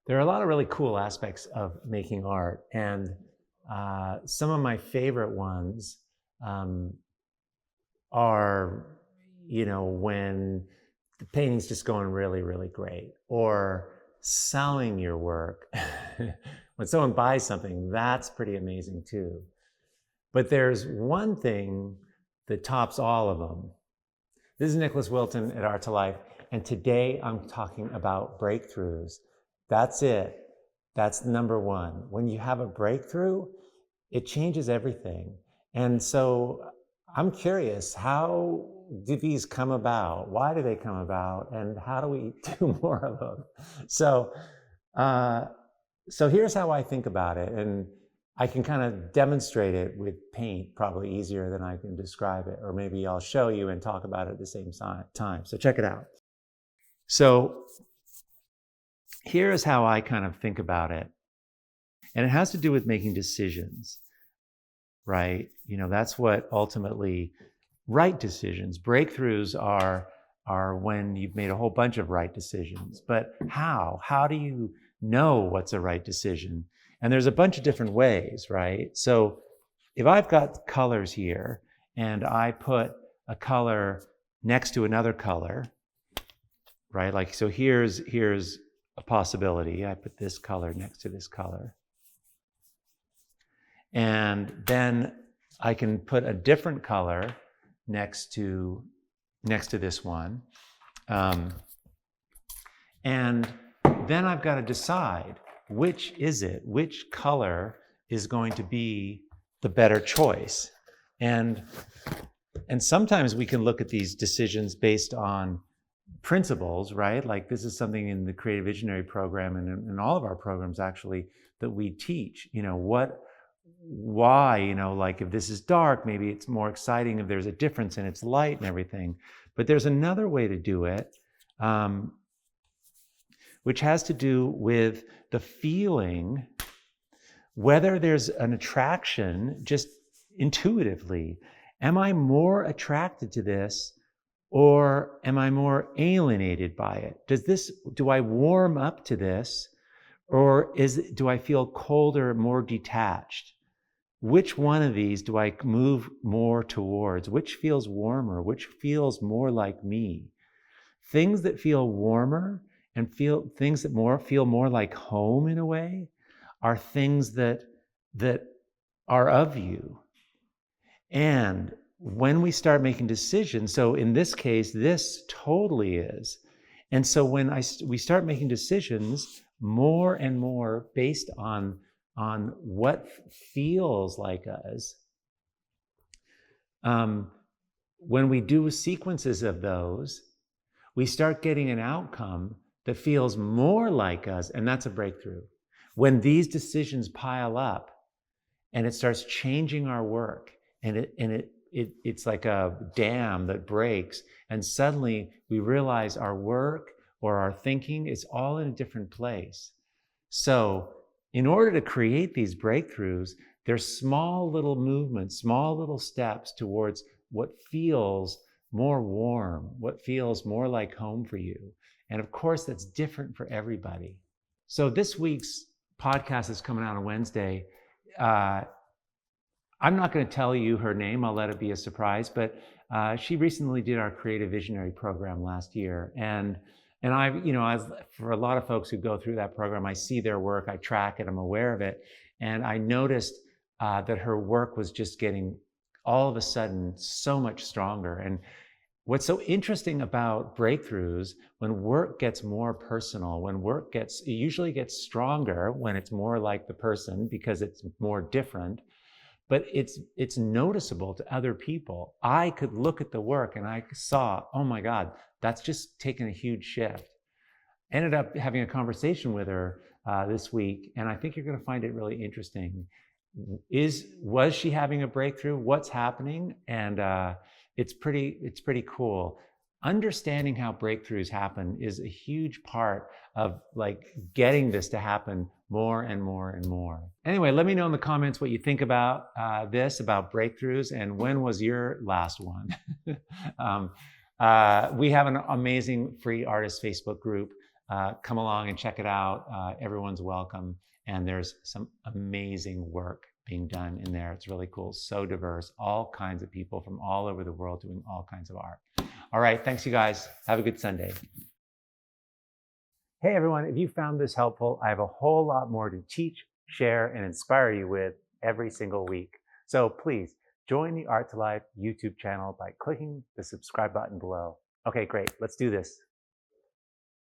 There are a lot of really cool aspects of making art, and some of my favorite ones um, are, when the painting's just going really, really great, or selling your work. When someone buys something, that's pretty amazing too. But there's one thing that tops all of them. This is Nicholas Wilton at Art to Life, and today I'm talking about breakthroughs. That's it. That's number one. When you have a breakthrough, it changes everything. And so I'm curious, how do these come about? Why do they come about? And how do we do more of them? So, uh, so here's how I think about it. And I can kind of demonstrate it with paint probably easier than I can describe it. Or maybe I'll show you and talk about it at the same time. So check it out. So here's how I kind of think about it. And it has to do with making decisions, right? That's what ultimately right decisions. Breakthroughs are when you've made a whole bunch of right decisions. But how? How do you know what's a right decision? And there's a bunch of different ways, right? So if I've got colors here and I put a color next to another color, right? Like, so here's a possibility. I put this color next to this color. And then I can put a different color next to this one. And then I've got to decide, which color is going to be the better choice. And sometimes we can look at these decisions based on principles, right? Like, this is something in the Creative Visionary program and in all of our programs actually that we teach, why, like if this is dark, maybe it's more exciting if there's a difference in its light and everything. But there's another way to do it, which has to do with the feeling, whether there's an attraction just intuitively. Am I more attracted to this, or am I more alienated by it? Do I warm up to this, or do I feel colder, more detached? Which one of these do I move more towards? Which feels warmer? Which feels more like me? Things that feel warmer and things that feel more like home in a way are things that are of you. And when we start making decisions, so in this case, this totally is. And so when we start making decisions more and more based on what feels like us, when we do sequences of those, we start getting an outcome that feels more like us, and that's a breakthrough. When these decisions pile up and it starts changing our work, and it's like a dam that breaks, and suddenly we realize our work or our thinking is all in a different place. So in order to create these breakthroughs, there's small little movements, small little steps towards what feels more warm, what feels more like home for you. And of course, that's different for everybody. So this week's podcast is coming out on Wednesday. I'm not going to tell you her name. I'll let it be a surprise. But she recently did our Creative Visionary program last year. And for a lot of folks who go through that program, I see their work, I track it, I'm aware of it. And I noticed that her work was just getting all of a sudden so much stronger. And what's so interesting about breakthroughs, when work gets more personal, it usually gets stronger when it's more like the person because it's more different, but it's noticeable to other people. I could look at the work and I saw, oh my God, that's just taken a huge shift. Ended up having a conversation with her this week, and I think you're going to find it really interesting. Was she having a breakthrough? What's happening? And it's pretty cool. Understanding how breakthroughs happen is a huge part of like getting this to happen more and more and more. Anyway, let me know in the comments what you think about about breakthroughs, and when was your last one? We have an amazing free artist Facebook group come along and check it out. Everyone's welcome. And there's some amazing work being done in there. It's really cool. So diverse, all kinds of people from all over the world doing all kinds of art. All right, thanks you guys. Have a good Sunday. Hey everyone, if you found this helpful, I have a whole lot more to teach, share, and inspire you with every single week. So please join the Art to Life YouTube channel by clicking the subscribe button below. Okay, great. Let's do this.